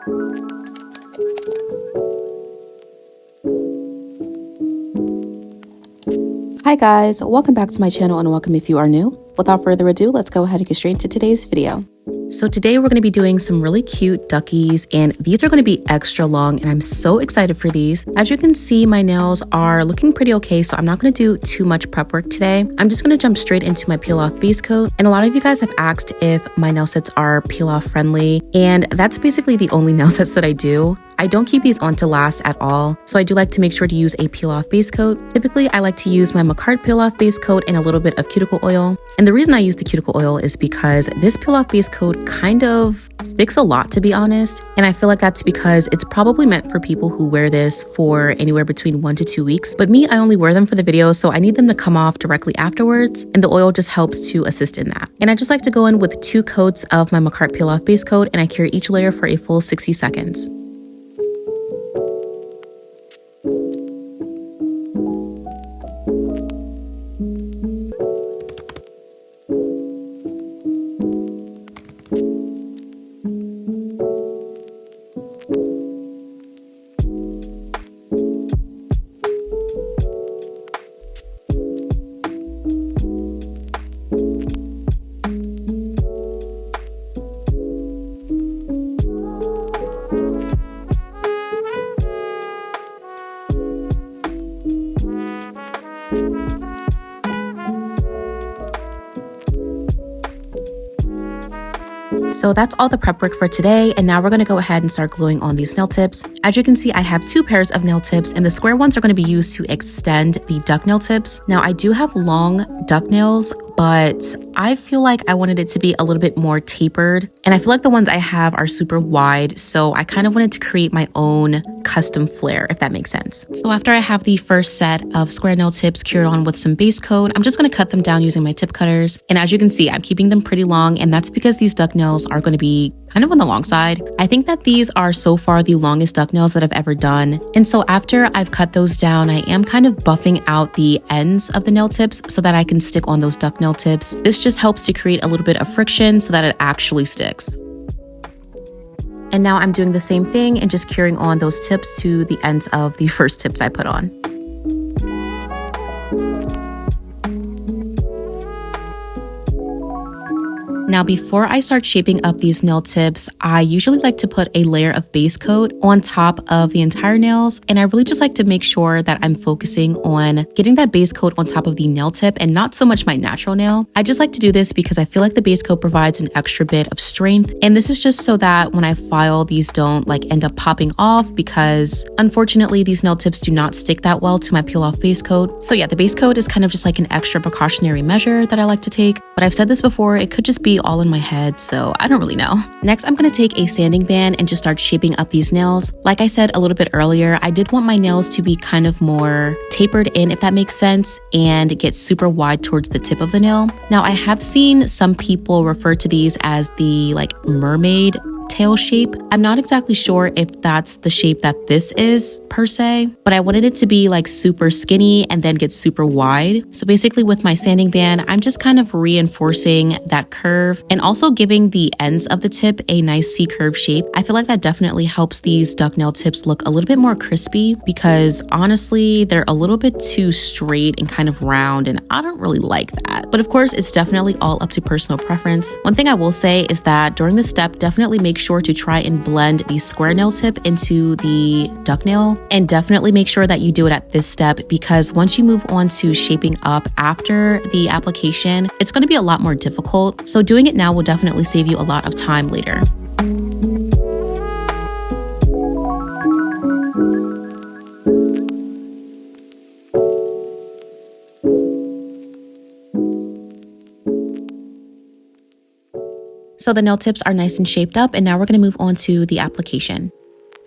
Hi guys, welcome back to my channel and welcome if you are new. Without further ado, let's go ahead and get straight into today's video. So today we're going to be doing some really cute duckies, and these are going to be extra long and I'm so excited for these. As you can see, my nails are looking pretty okay, so I'm not going to do too much prep work today. I'm just going to jump straight into my peel off base coat, and a lot of you guys have asked if my nail sets are peel off friendly, and that's basically the only nail sets that I do. I don't keep these on to last at all, so I do like to make sure to use a peel off base coat. Typically, I like to use my Macart peel off base coat and a little bit of cuticle oil. And the reason I use the cuticle oil is because this peel off base coat kind of sticks a lot, to be honest. And I feel like that's because it's probably meant for people who wear this for anywhere between 1 to 2 weeks. But me, I only wear them for the video, so I need them to come off directly afterwards. And the oil just helps to assist in that. And I just like to go in with 2 coats of my Macart peel off base coat, and I cure each layer for a full 60 seconds. So that's all the prep work for today, and now we're going to go ahead and start gluing on these nail tips. As you can see, I have 2 pairs of nail tips, and the square ones are going to be used to extend the duck nail tips. Now I do have long duck nails, but I feel like I wanted it to be a little bit more tapered, and I feel like the ones I have are super wide, so I kind of wanted to create my own custom flare, if that makes sense. So after I have the first set of square nail tips cured on with some base coat, I'm just going to cut them down using my tip cutters, and as you can see, I'm keeping them pretty long, and that's because these duck nails are going to be kind of on the long side. I think that these are so far the longest duck nails that I've ever done, and so after I've cut those down, I am kind of buffing out the ends of the nail tips so that I can stick on those duck nail tips. This just helps to create a little bit of friction so that it actually sticks. And now I'm doing the same thing and just curing on those tips to the ends of the first tips I put on. Now, before I start shaping up these nail tips, I usually like to put a layer of base coat on top of the entire nails. And I really just like to make sure that I'm focusing on getting that base coat on top of the nail tip and not so much my natural nail. I just like to do this because I feel like the base coat provides an extra bit of strength. And this is just so that when I file, these don't like end up popping off, because unfortunately these nail tips do not stick that well to my peel off base coat. So yeah, the base coat is kind of just like an extra precautionary measure that I like to take. But I've said this before, it could just be all in my head, so I don't really know. Next, I'm going to take a sanding band and just start shaping up these nails. Like I said a little bit earlier, I did want my nails to be kind of more tapered in, if that makes sense, and get super wide towards the tip of the nail. Now, I have seen some people refer to these as the like mermaid tail shape. I'm not exactly sure if that's the shape that this is per se, but I wanted it to be like super skinny and then get super wide. So basically with my sanding band, I'm just kind of reinforcing that curve and also giving the ends of the tip a nice C-curve shape. I feel like that definitely helps these duck nail tips look a little bit more crispy, because honestly, they're a little bit too straight and kind of round, and I don't really like that. But of course, it's definitely all up to personal preference. One thing I will say is that during this step, definitely make sure to try and blend the square nail tip into the duck nail, and definitely make sure that you do it at this step, because once you move on to shaping up after the application, it's going to be a lot more difficult. So doing it now will definitely save you a lot of time later. So the nail tips are nice and shaped up, and now we're going to move on to the application.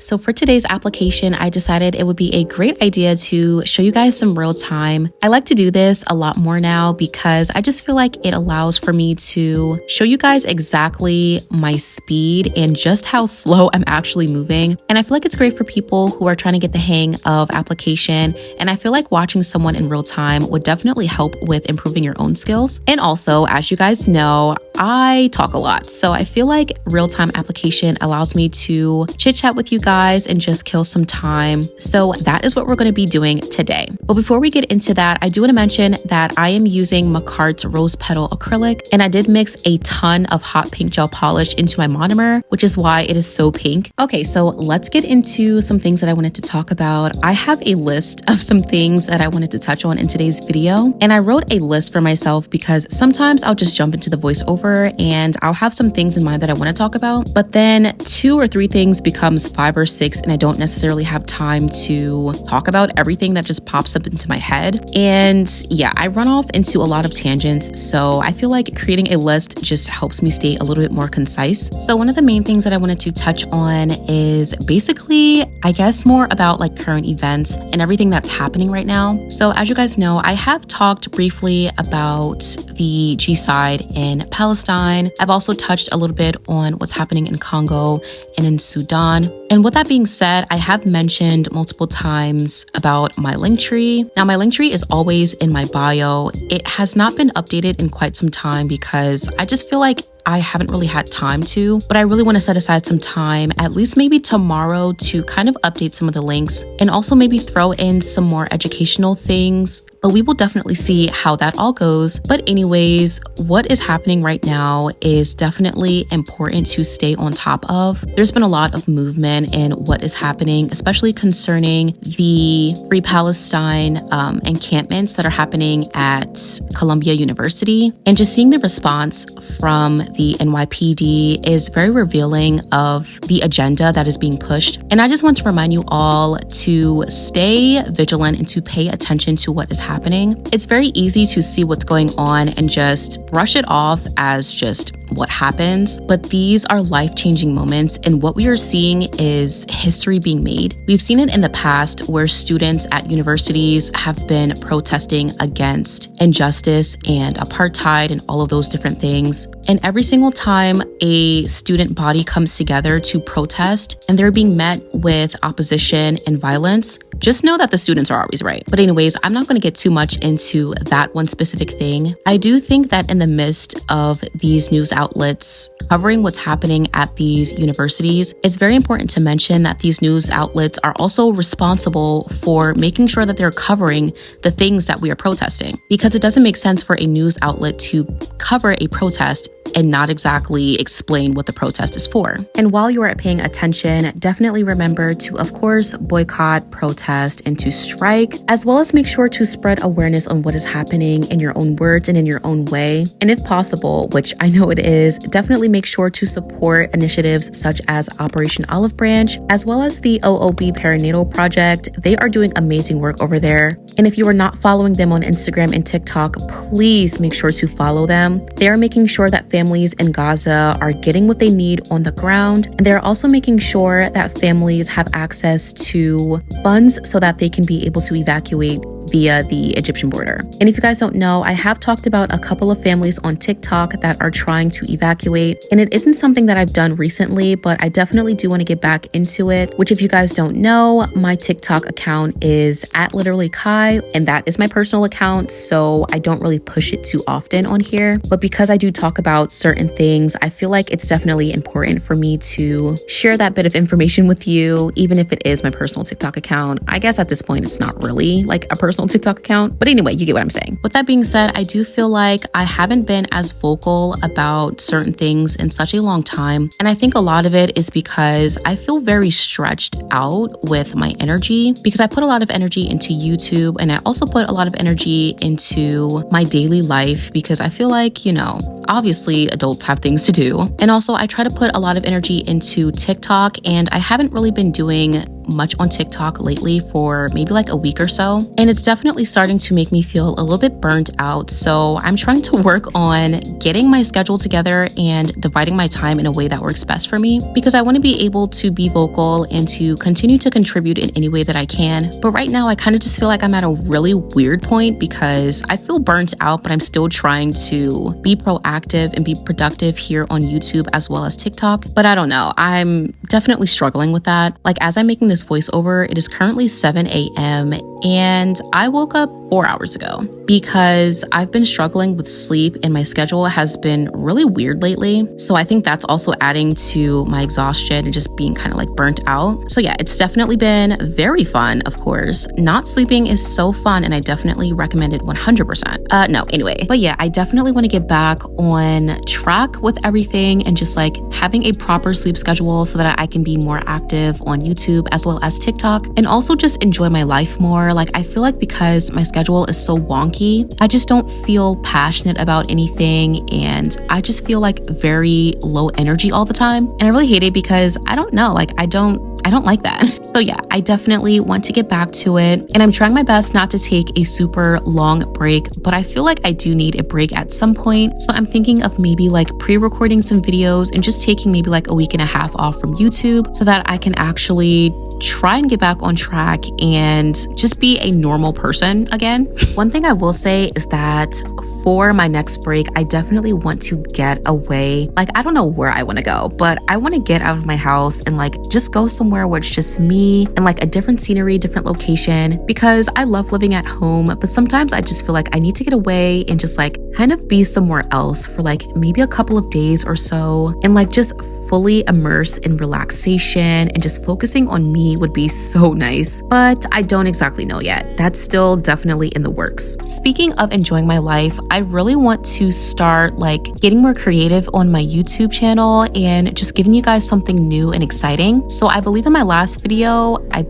So for today's application, I decided it would be a great idea to show you guys some real time. I like to do this a lot more now because I just feel like it allows for me to show you guys exactly my speed and just how slow I'm actually moving. And I feel like it's great for people who are trying to get the hang of application. And I feel like watching someone in real time would definitely help with improving your own skills. And also, as you guys know, I talk a lot. So I feel like real-time application allows me to chit chat with you guys and just kill some time. So that is what we're going to be doing today. But before we get into that, I do want to mention that I am using Makart's Rose Petal Acrylic, and I did mix a ton of hot pink gel polish into my monomer, which is why it is so pink. Okay, so let's get into some things that I wanted to talk about. I have a list of some things that I wanted to touch on in today's video, and I wrote a list for myself because sometimes I'll just jump into the voiceover and I'll have some things in mind that I want to talk about, but then 2 or 3 things becomes 5 or 6 and I don't necessarily have time to talk about everything that just pops up into my head. And yeah, I run off into a lot of tangents, so I feel like creating a list just helps me stay a little bit more concise. So one of the main things that I wanted to touch on is basically, I guess, more about like current events and everything that's happening right now. So as you guys know, I have talked briefly about the G-side in Palestine. I've also touched a little bit on what's happening in Congo and in Sudan. And with that being said, I have mentioned multiple times about my linktree. Now, my linktree is always in my bio. It has not been updated in quite some time because I just feel like I haven't really had time to, but I really want to set aside some time, at least maybe tomorrow, to kind of update some of the links and also maybe throw in some more educational things. But we will definitely see how that all goes. But anyways, what is happening right now is definitely important to stay on top of. There's been a lot of movement in what is happening, especially concerning the Free Palestine encampments that are happening at Columbia University. And just seeing the response from the NYPD is very revealing of the agenda that is being pushed. And I just want to remind you all to stay vigilant and to pay attention to what is happening. It's very easy to see what's going on and just brush it off as just what happens, but these are life-changing moments, and what we are seeing is history being made. We've seen it in the past where students at universities have been protesting against injustice and apartheid and all of those different things. And every single time a student body comes together to protest and they're being met with opposition and violence, just know that the students are always right. But anyways, I'm not going to get too much into that one specific thing. I do think that in the midst of these news outlets covering what's happening at these universities, it's very important to mention that these news outlets are also responsible for making sure that they're covering the things that we are protesting, because it doesn't make sense for a news outlet to cover a protest and not exactly explain what the protest is for. And while you are paying attention, definitely remember to, of course, boycott, protest, and to strike, as well as make sure to spread awareness on what is happening in your own words and in your own way. And if possible, which I know it is, definitely make sure to support initiatives such as Operation Olive Branch, as well as the OOB Perinatal Project. They are doing amazing work over there. And if you are not following them on Instagram and TikTok, please make sure to follow them. They are making sure that families in Gaza are getting what they need on the ground. And they're also making sure that families have access to funds so that they can be able to evacuate via the Egyptian border. And if you guys don't know, I have talked about a couple of families on TikTok that are trying to evacuate. And it isn't something that I've done recently, but I definitely do want to get back into it, which if you guys don't know, my TikTok account is @literallykai, and that is my personal account. So I don't really push it too often on here. But because I do talk about certain things, I feel like it's definitely important for me to share that bit of information with you, even if it is my personal TikTok account. I guess at this point, it's not really like a personal TikTok account. But anyway, you get what I'm saying. With that being said, I do feel like I haven't been as vocal about certain things in such a long time. And I think a lot of it is because I feel very stretched out with my energy, because I put a lot of energy into YouTube, and I also put a lot of energy into my daily life because I feel like, you know, obviously adults have things to do. And also I try to put a lot of energy into TikTok, and I haven't really been doing much on TikTok lately for maybe like a week or so, and it's definitely starting to make me feel a little bit burnt out. So I'm trying to work on getting my schedule together and dividing my time in a way that works best for me, because I want to be able to be vocal and to continue to contribute in any way that I can. But right now I kind of just feel like I'm at a really weird point because I feel burnt out, but I'm still trying to be proactive and be productive here on YouTube as well as TikTok. But I don't know, I'm definitely struggling with that. Like, as I'm making this voiceover, it is currently 7 a.m. and I woke up 4 hours ago because I've been struggling with sleep and my schedule has been really weird lately. So I think that's also adding to my exhaustion and just being kind of like burnt out. So yeah, it's definitely been very fun, of course. Not sleeping is so fun and I definitely recommend it 100%. No, anyway. But yeah, I definitely want to get back on track with everything and just like having a proper sleep schedule so that I can be more active on YouTube as well as TikTok, and also just enjoy my life more. Like, I feel like because my schedule is so wonky, I just don't feel passionate about anything and I just feel like very low energy all the time. And I really hate it because I don't know, like I don't like that. So yeah, I definitely want to get back to it, and I'm trying my best not to take a super long break, but I feel like I do need a break at some point. So I'm thinking of maybe like pre-recording some videos and just taking maybe like a week and a half off from YouTube so that I can actually try and get back on track and just be a normal person again. One thing I will say is that for my next break, I definitely want to get away. Like, I don't know where I want to go, but I want to get out of my house and like just go somewhere where it's just me and like a different scenery, different location, because I love living at home, but sometimes I just feel like I need to get away and just like kind of be somewhere else for like maybe a couple of days or so, and like just fully immerse in relaxation and just focusing on me would be so nice. But I don't exactly know yet. That's still definitely in the works. Speaking of enjoying my life, I really want to start like getting more creative on my YouTube channel and just giving you guys something new and exciting. So I believe in my last video, I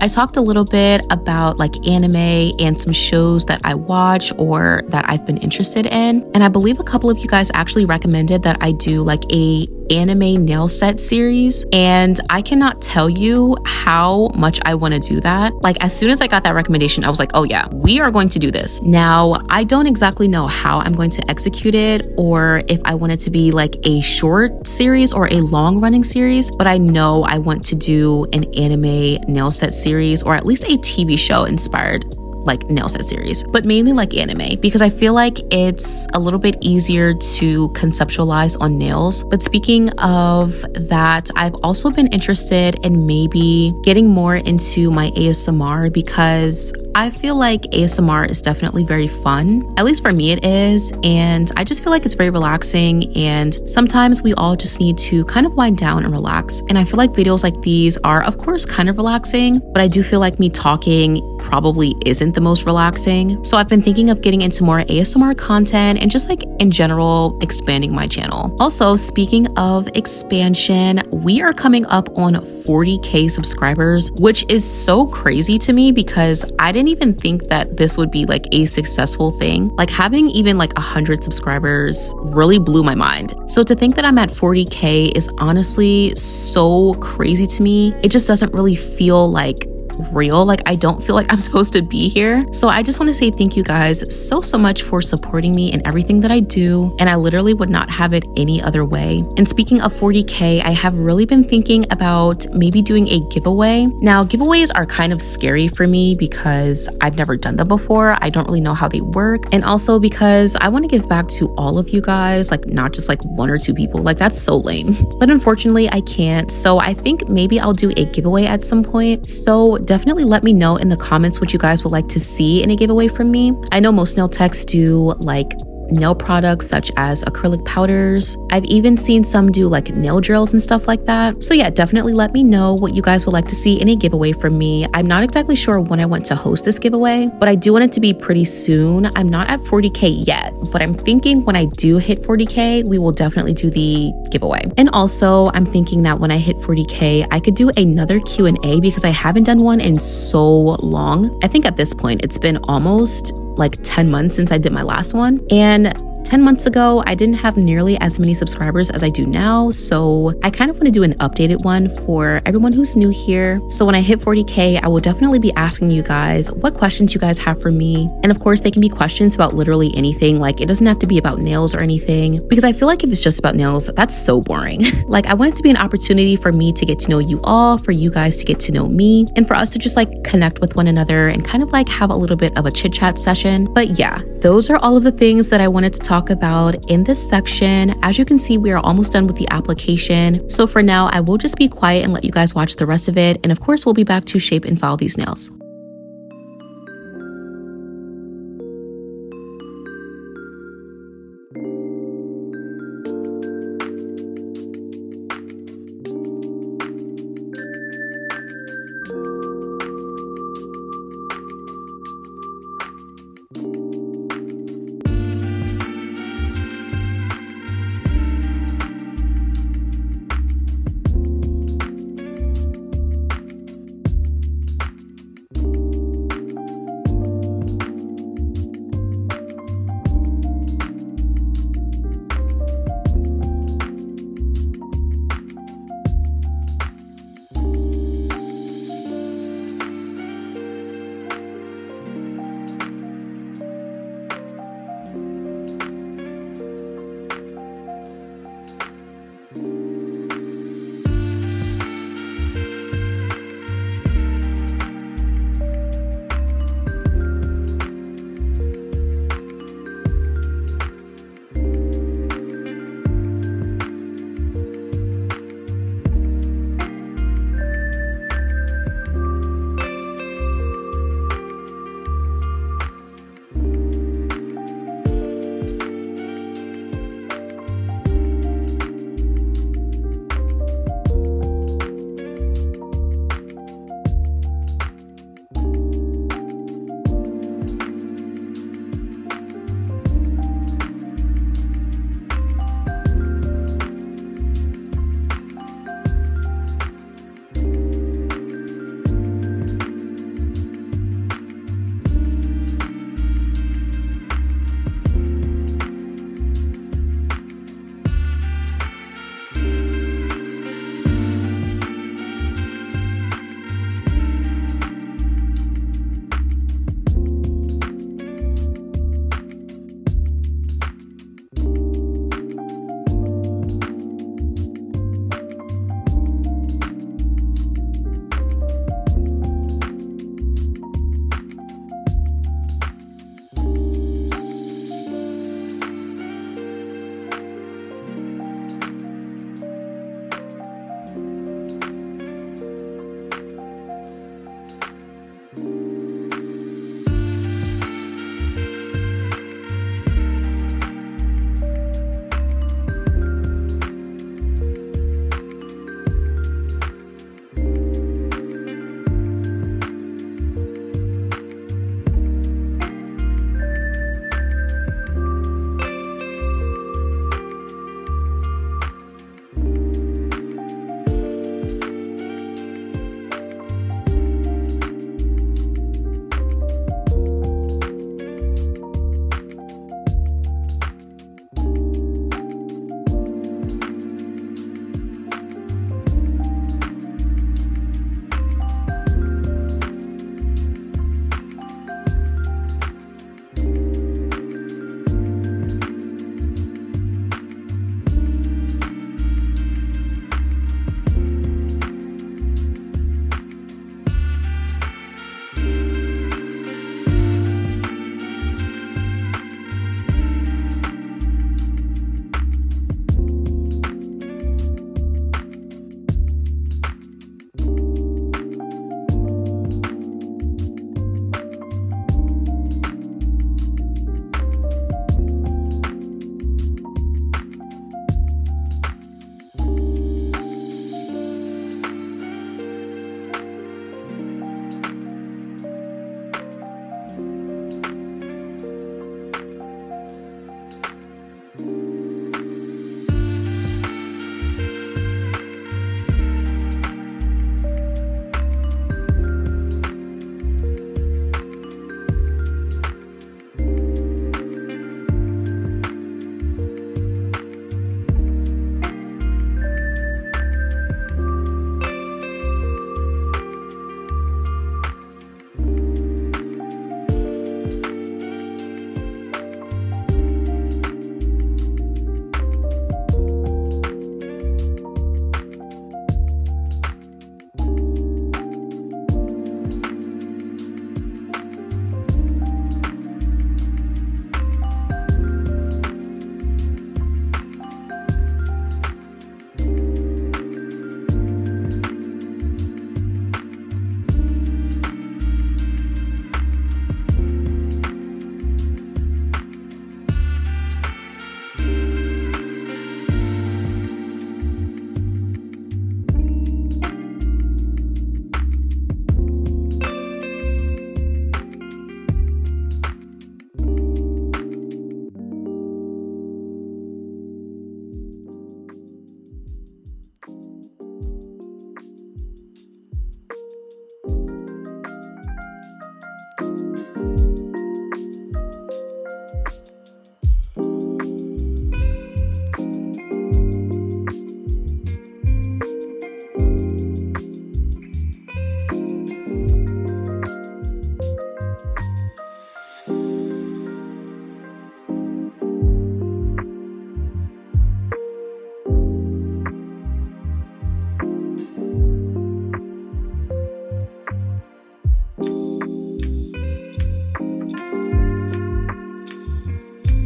talked a little bit about like anime and some shows that I watch or that I've been interested in. And I believe a couple of you guys actually recommended that I do like a anime nail set series, and I cannot tell you how much I want to do that. Like, as soon as I got that recommendation, I was like, oh yeah, we are going to do this. Now, I don't exactly know how I'm going to execute it or if I want it to be like a short series or a long running series, but I know I want to do an anime nail set series or at least a TV show inspired like nail set series, but mainly like anime, because I feel like it's a little bit easier to conceptualize on nails. But speaking of that, I've also been interested in maybe getting more into my ASMR, because I feel like ASMR is definitely very fun. At least for me it is. And I just feel like it's very relaxing. And sometimes we all just need to kind of wind down and relax. And I feel like videos like these are, of course, kind of relaxing, but I do feel like me talking probably isn't the most relaxing. So I've been thinking of getting into more ASMR content and just like in general expanding my channel. Also, speaking of expansion, we are coming up on 40K subscribers, which is so crazy to me because I didn't even think that this would be like a successful thing. Like, having even like 100 subscribers really blew my mind. So to think that I'm at 40K is honestly so crazy to me. It just doesn't really feel like real. Like, I don't feel like I'm supposed to be here. So I just want to say thank you guys so much for supporting me in everything that I do, and I literally would not have it any other way. And speaking of 40K, I have really been thinking about maybe doing a giveaway. Now, giveaways are kind of scary for me because I've never done them before. I don't really know how they work, and also because I want to give back to all of you guys, like not just like one or two people. Like, that's so lame. But unfortunately I can't. So I think maybe I'll do a giveaway at some point. So definitely let me know in the comments what you guys would like to see in a giveaway from me. I know most nail techs do like nail products such as acrylic powders. I've even seen some do like nail drills and stuff like that. So yeah, definitely let me know what you guys would like to see in a giveaway from me. I'm not exactly sure when I want to host this giveaway, but I do want it to be pretty soon. I'm not at 40K yet, but I'm thinking when I do hit 40K, we will definitely do the giveaway. And also, I'm thinking that when I hit 40K, I could do another Q&A because I haven't done one in so long. I think at this point, it's been almost like 10 months since I did my last one. And 10 months ago, I didn't have nearly as many subscribers as I do now, so I kind of want to do an updated one for everyone who's new here. So when I hit 40K, I will definitely be asking you guys what questions you guys have for me. And of course, they can be questions about literally anything. Like, it doesn't have to be about nails or anything, because I feel like if it's just about nails, that's so boring. Like, I want it to be an opportunity for me to get to know you all, for you guys to get to know me, and for us to just like connect with one another and kind of like have a little bit of a chit chat session. But yeah, those are all of the things that I wanted to talk about in this section. As you can see, we are almost done with the application. So for now, I will just be quiet and let you guys watch the rest of it. And of course, we'll be back to shape and file these nails.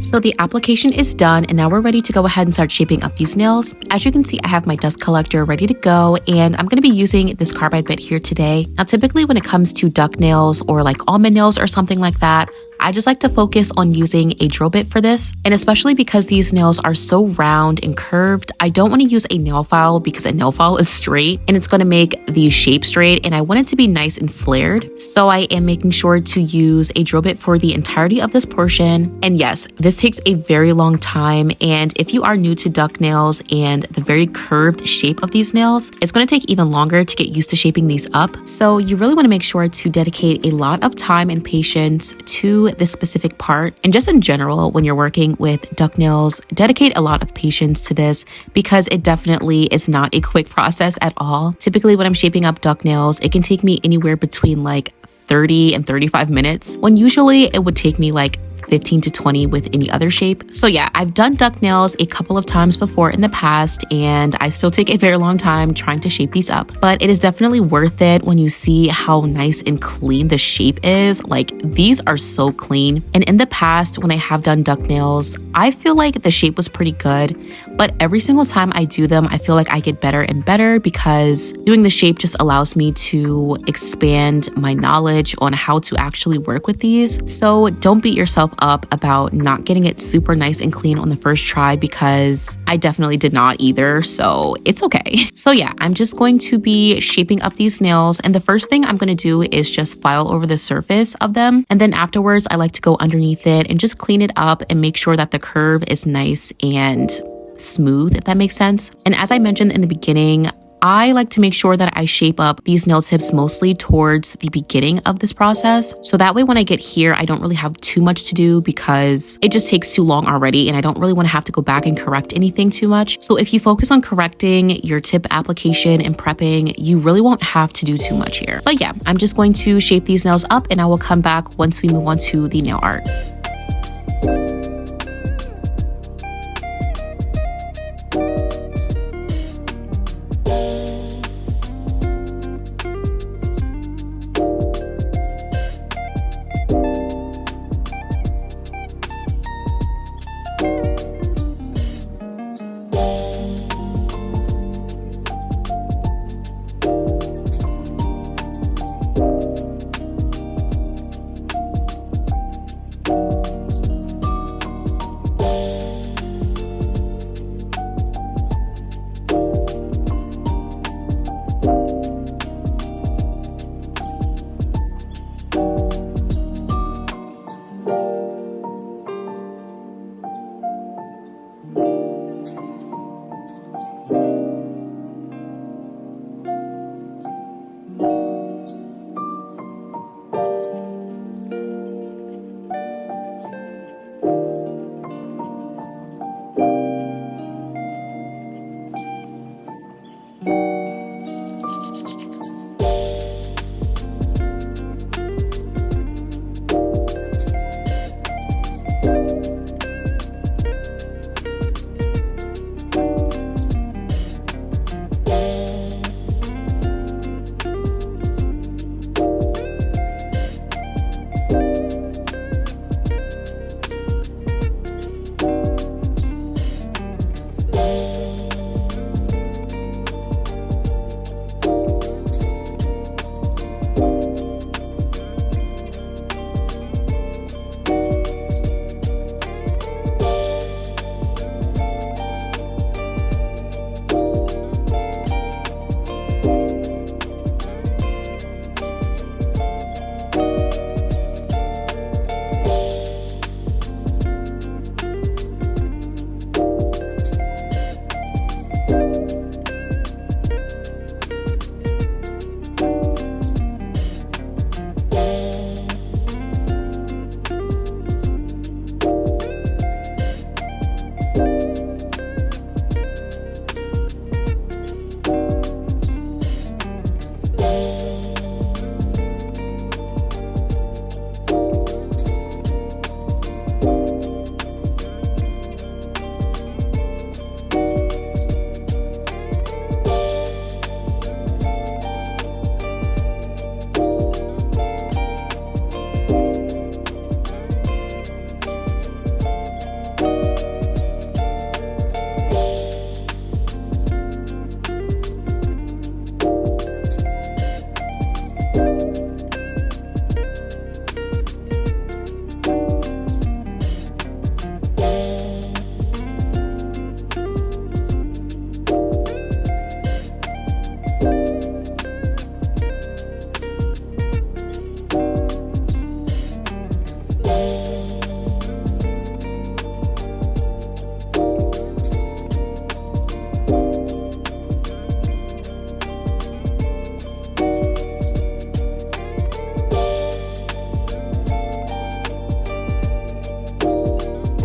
So the application is done and now we're ready to go ahead and start shaping up these nails. As you can see, I have my dust collector ready to go and I'm going to be using this carbide bit here today. Now typically when it comes to duck nails or like almond nails or something like that, I just like to focus on using a drill bit for this. And especially because these nails are so round and curved, I don't want to use a nail file because a nail file is straight and it's going to make the shape straight and I want it to be nice and flared. So I am making sure to use a drill bit for the entirety of this portion. And yes, this takes a very long time. And if you are new to duck nails and the very curved shape of these nails, it's going to take even longer to get used to shaping these up. So you really want to make sure to dedicate a lot of time and patience to this specific part. And just in general, when you're working with duck nails, dedicate a lot of patience to this because it definitely is not a quick process at all. Typically when I'm shaping up duck nails, it can take me anywhere between like 30 and 35 minutes, when usually it would take me like 15 to 20 with any other shape. So yeah, I've done duck nails a couple of times before in the past and I still take a very long time trying to shape these up, but it is definitely worth it when you see how nice and clean the shape is. Like these are so clean. And in the past, when I have done duck nails, I feel like the shape was pretty good, but every single time I do them, I feel like I get better and better because doing the shape just allows me to expand my knowledge on how to actually work with these. So don't beat yourself up about not getting it super nice and clean on the first try because I definitely did not either, so it's okay. So yeah, I'm just going to be shaping up these nails and the first thing I'm going to do is just file over the surface of them, and then afterwards I like to go underneath it and just clean it up and make sure that the curve is nice and smooth, if that makes sense. And as I mentioned in the beginning, I like to make sure that I shape up these nail tips mostly towards the beginning of this process. So that way when I get here, I don't really have too much to do because it just takes too long already and I don't really want to have to go back and correct anything too much. So if you focus on correcting your tip application and prepping, you really won't have to do too much here. But yeah, I'm just going to shape these nails up and I will come back once we move on to the nail art.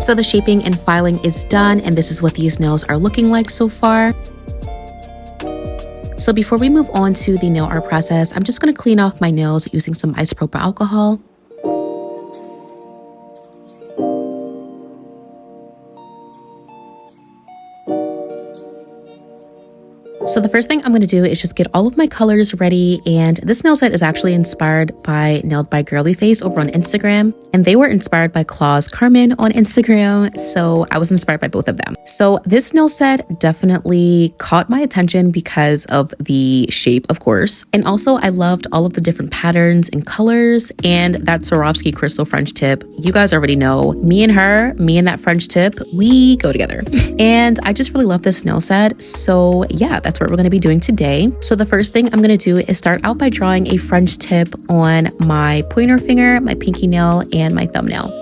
So the shaping and filing is done, and this is what these nails are looking like so far. So before we move on to the nail art process, I'm just going to clean off my nails using some isopropyl alcohol. So the first thing I'm going to do is just get all of my colors ready, and this nail set is actually inspired by Nailed by Girly Face over on Instagram, and they were inspired by Claw's Carmen on Instagram, so I was inspired by both of them. So this nail set definitely caught my attention because of the shape, of course, and also I loved all of the different patterns and colors, and that Swarovski crystal French tip. You guys already know, me and that French tip, we go together. And I just really love this nail set, so yeah, that's what we're going to be doing today. So the first thing I'm going to do is start out by drawing a French tip on my pointer finger, my pinky nail, and my thumbnail.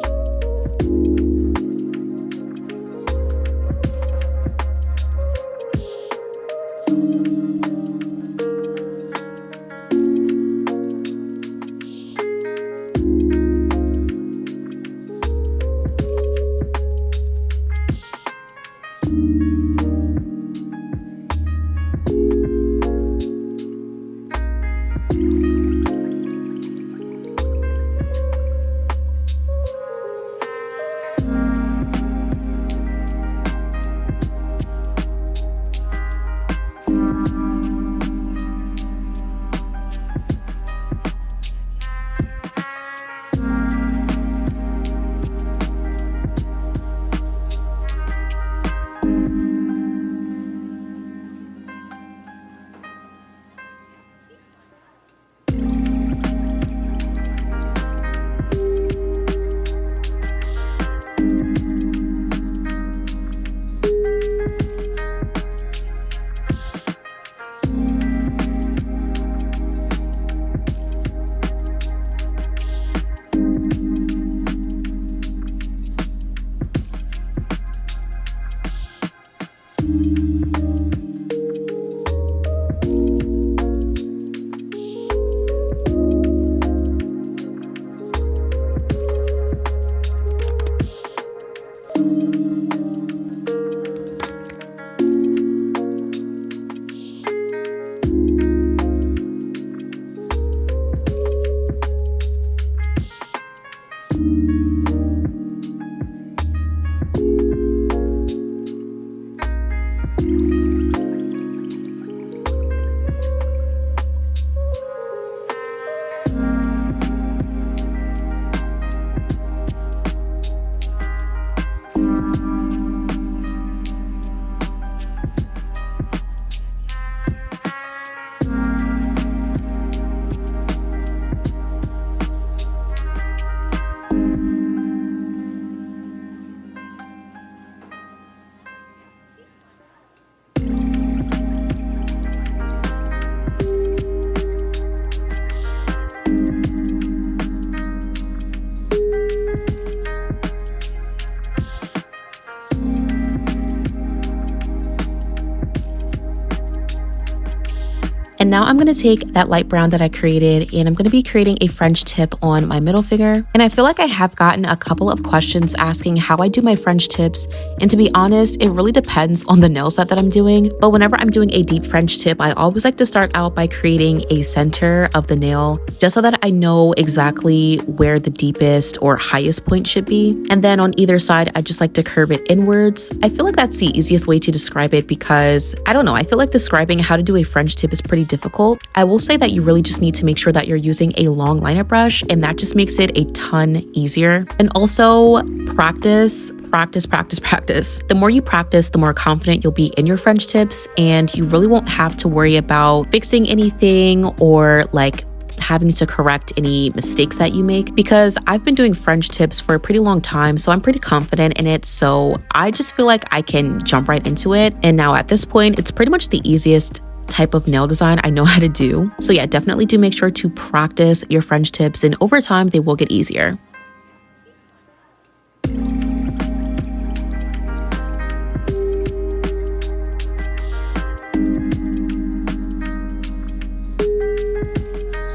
And now I'm going to take that light brown that I created and I'm going to be creating a French tip on my middle finger. And I feel like I have gotten a couple of questions asking how I do my French tips. And to be honest, it really depends on the nail set that I'm doing. But whenever I'm doing a deep French tip, I always like to start out by creating a center of the nail, just so that I know exactly where the deepest or highest point should be. And then on either side, I just like to curve it inwards. I feel like that's the easiest way to describe it because, I don't know, I feel like describing how to do a French tip is pretty difficult. I will say that you really just need to make sure that you're using a long liner brush, and that just makes it a ton easier. And also practice. The more you practice, the more confident you'll be in your French tips, and you really won't have to worry about fixing anything or like having to correct any mistakes that you make, because I've been doing French tips for a pretty long time, so I'm pretty confident in it. So I just feel like I can jump right into it. And now at this point, it's pretty much the easiest type of nail design I know how to do. So yeah, definitely do make sure to practice your French tips, and over time they will get easier.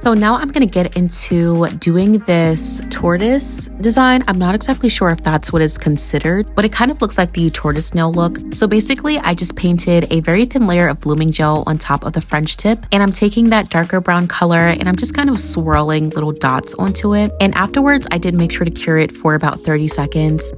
So now I'm going to get into doing this tortoise design. I'm not exactly sure if that's what is considered, but it kind of looks like the tortoise nail look. So basically, I just painted a very thin layer of blooming gel on top of the French tip, and I'm taking that darker brown color and I'm just kind of swirling little dots onto it. And afterwards, I did make sure to cure it for about 30 seconds.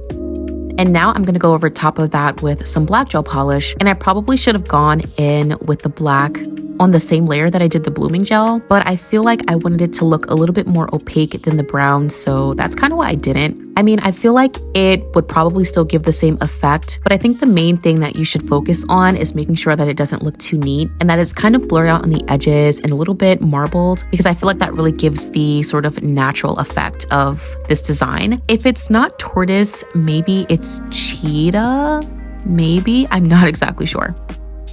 And now I'm going to go over top of that with some black gel polish, and I probably should have gone in with the black on the same layer that I did the blooming gel, but I feel like I wanted it to look a little bit more opaque than the brown, so that's kind of why I didn't. I mean, I feel like it would probably still give the same effect, but I think the main thing that you should focus on is making sure that it doesn't look too neat and that it's kind of blurred out on the edges and a little bit marbled, because I feel like that really gives the sort of natural effect of this design. If it's not tortoise, maybe it's cheetah, maybe, I'm not exactly sure.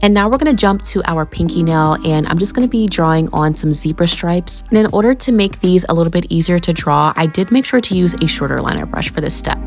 And now we're going to jump to our pinky nail, and I'm just going to be drawing on some zebra stripes. And in order to make these a little bit easier to draw, I did make sure to use a shorter liner brush for this step.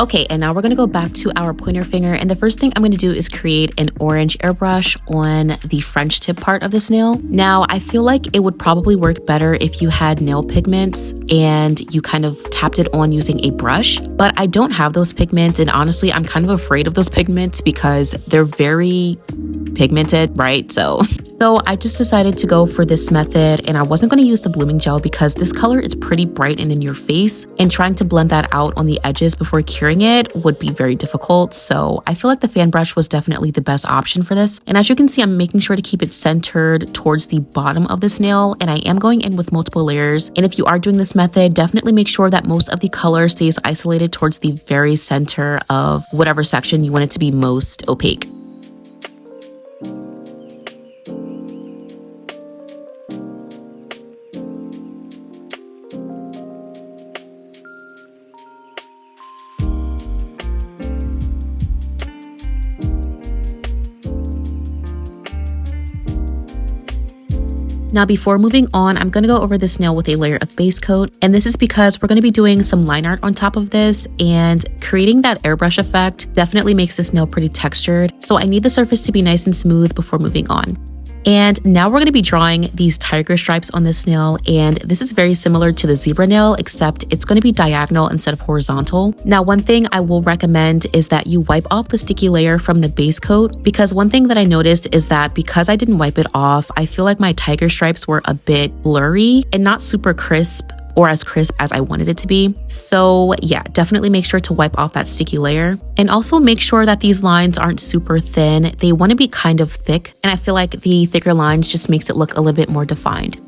Okay, and now we're gonna go back to our pointer finger, and the first thing I'm gonna do is create an orange airbrush on the French tip part of this nail. Now, I feel like it would probably work better if you had nail pigments and you kind of tapped it on using a brush, but I don't have those pigments, and honestly, I'm kind of afraid of those pigments because they're very pigmented, right? So I just decided to go for this method, and I wasn't going to use the blooming gel because this color is pretty bright and in your face, and trying to blend that out on the edges before curing it would be very difficult. So I feel like the fan brush was definitely the best option for this. And as you can see, I'm making sure to keep it centered towards the bottom of this nail, and I am going in with multiple layers. And if you are doing this method, definitely make sure that most of the color stays isolated towards the very center of whatever section you want it to be most opaque. Now, before moving on, I'm going to go over this nail with a layer of base coat. And this is because we're going to be doing some line art on top of this, and creating that airbrush effect definitely makes this nail pretty textured. So I need the surface to be nice and smooth before moving on. And now we're going to be drawing these tiger stripes on this nail, and this is very similar to the zebra nail, except it's going to be diagonal instead of horizontal. Now, one thing I will recommend is that you wipe off the sticky layer from the base coat, because one thing that I noticed is that because I didn't wipe it off, I feel like my tiger stripes were a bit blurry and not super crisp, or as crisp as I wanted it to be. So yeah, definitely make sure to wipe off that sticky layer. And also make sure that these lines aren't super thin. They want to be kind of thick. And I feel like the thicker lines just makes it look a little bit more defined.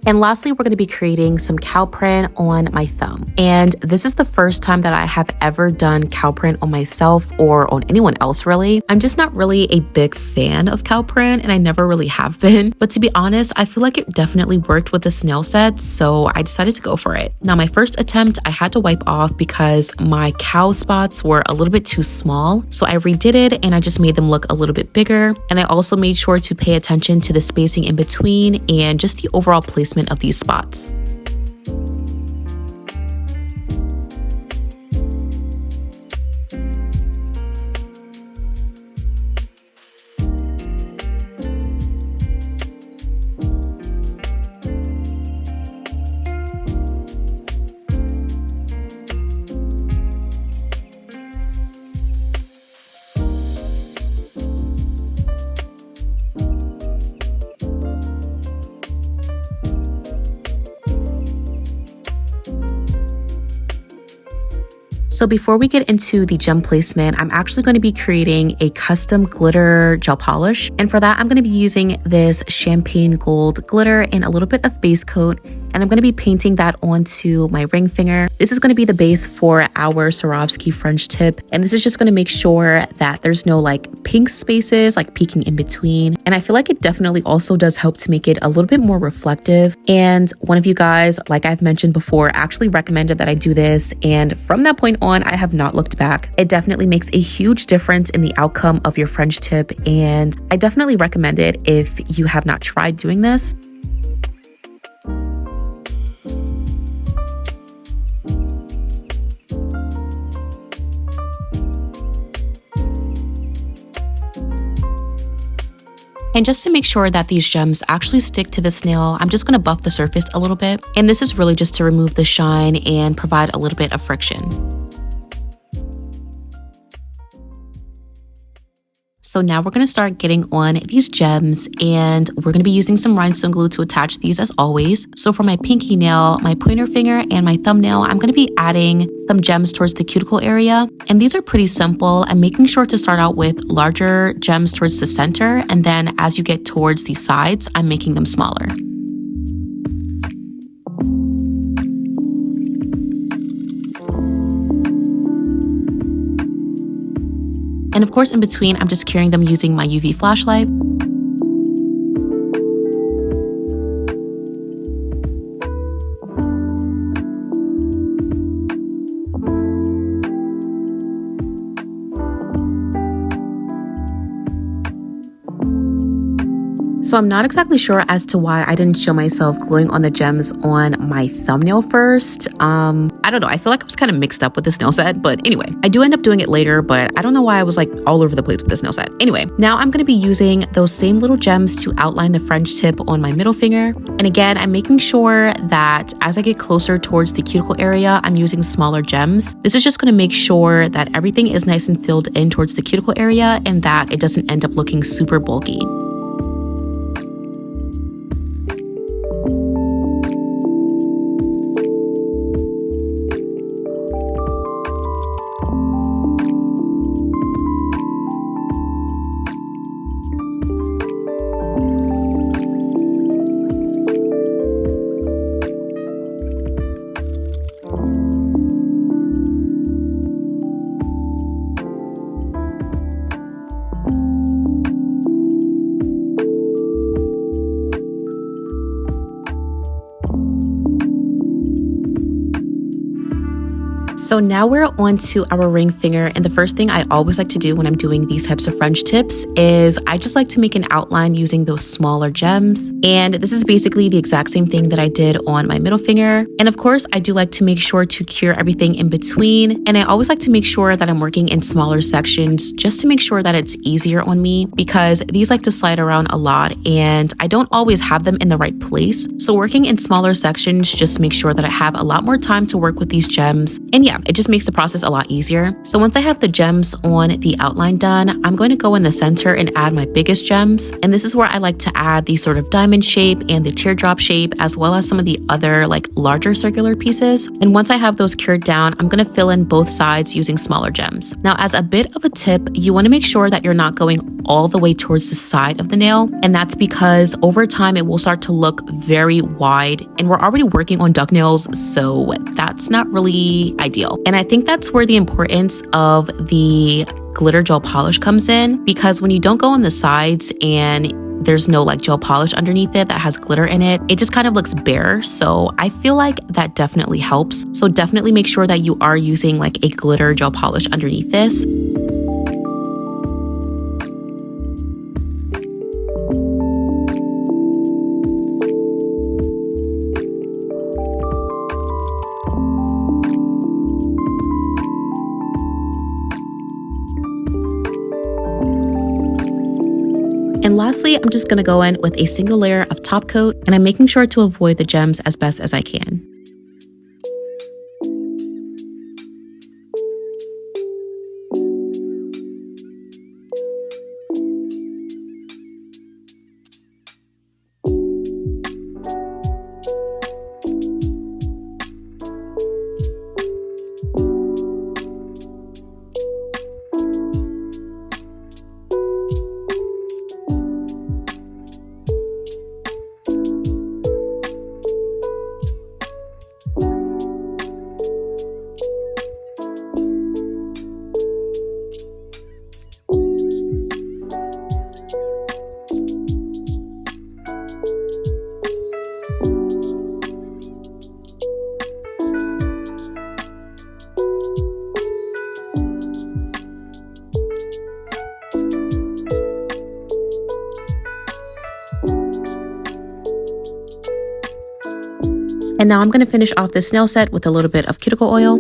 And lastly, we're going to be creating some cow print on my thumb. And this is the first time that I have ever done cow print on myself or on anyone else, really. I'm just not really a big fan of cow print, and I never really have been. But to be honest, I feel like it definitely worked with this nail set, so I decided to go for it. Now, my first attempt, I had to wipe off because my cow spots were a little bit too small. So I redid it, and I just made them look a little bit bigger. And I also made sure to pay attention to the spacing in between and just the overall placement of these spots. So before we get into the gem placement, I'm actually going to be creating a custom glitter gel polish. And for that, I'm going to be using this champagne gold glitter and a little bit of base coat. And I'm going to be painting that onto my ring finger. This is going to be the base for our Swarovski French tip. And this is just going to make sure that there's no like pink spaces like peeking in between. And I feel like it definitely also does help to make it a little bit more reflective. And one of you guys, like I've mentioned before, actually recommended that I do this. And from that point on, I have not looked back. It definitely makes a huge difference in the outcome of your French tip. And I definitely recommend it if you have not tried doing this. And just to make sure that these gems actually stick to this nail, I'm just going to buff the surface a little bit. And this is really just to remove the shine and provide a little bit of friction. So now we're going to start getting on these gems, and we're going to be using some rhinestone glue to attach these as always. So for my pinky nail, my pointer finger, and my thumbnail, I'm going to be adding some gems towards the cuticle area. And these are pretty simple. I'm making sure to start out with larger gems towards the center, and then as you get towards the sides, I'm making them smaller. And of course, in between, I'm just curing them using my UV flashlight. So I'm not exactly sure as to why I didn't show myself gluing on the gems on my thumbnail first. I don't know. I feel like I was kind of mixed up with this nail set, but anyway, I do end up doing it later, but I don't know why I was like all over the place with this nail set. Anyway, now I'm going to be using those same little gems to outline the French tip on my middle finger. And again, I'm making sure that as I get closer towards the cuticle area, I'm using smaller gems. This is just going to make sure that everything is nice and filled in towards the cuticle area and that it doesn't end up looking super bulky. So now we're on to our ring finger, and the first thing I always like to do when I'm doing these types of French tips is I just like to make an outline using those smaller gems. And this is basically the exact same thing that I did on my middle finger. And of course, I do like to make sure to cure everything in between. And I always like to make sure that I'm working in smaller sections just to make sure that it's easier on me, because these like to slide around a lot and I don't always have them in the right place. So working in smaller sections just makes sure that I have a lot more time to work with these gems. And yeah, it just makes the process a lot easier. So once I have the gems on the outline done, I'm going to go in the center and add my biggest gems. And this is where I like to add the sort of diamond shape and the teardrop shape, as well as some of the other like larger circular pieces. And once I have those cured down, I'm going to fill in both sides using smaller gems. Now, as a bit of a tip, you want to make sure that you're not going all the way towards the side of the nail. And that's because over time, it will start to look very wide, and we're already working on duck nails, so that's not really ideal. And I think that's where the importance of the glitter gel polish comes in, because when you don't go on the sides and there's no like gel polish underneath it that has glitter in it, it just kind of looks bare. So I feel like that definitely helps. So definitely make sure that you are using like a glitter gel polish underneath this. And lastly, I'm just going to go in with a single layer of top coat, and I'm making sure to avoid the gems as best as I can. And now I'm going to finish off this nail set with a little bit of cuticle oil.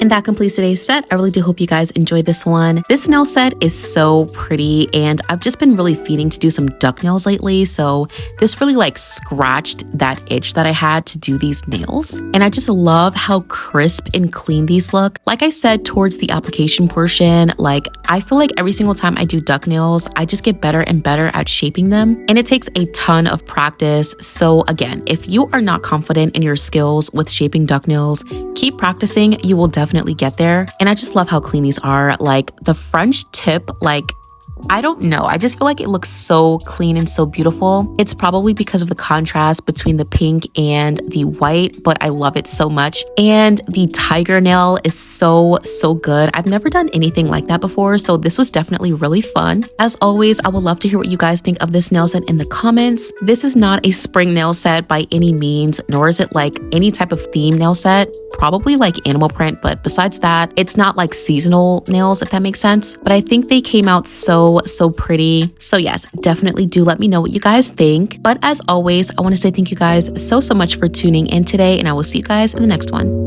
And that completes today's set. I really do hope you guys enjoyed this one. This nail set is so pretty, and I've just been really feeling to do some duck nails lately, so this really like scratched that itch that I had to do these nails. And I just love how crisp and clean these look. Like I said towards the application portion, like I feel like every single time I do duck nails, I just get better and better at shaping them, and it takes a ton of practice. So again, if you are not confident in your skills with shaping duck nails, keep practicing. You will definitely get there. And I just love how clean these are. Like the French tip, like I don't know, I just feel like it looks so clean and so beautiful. It's probably because of the contrast between the pink and the white, but I love it so much. And the tiger nail is so good. I've never done anything like that before, so this was definitely really fun. As always, I would love to hear what you guys think of this nail set in the comments. This is not a spring nail set by any means, nor is it like any type of theme nail set. Probably like animal print, but besides that, it's not like seasonal nails, if that makes sense. But I think they came out so pretty. So yes, definitely do let me know what you guys think. But as always, I want to say thank you guys so much for tuning in today, and I will see you guys in the next one.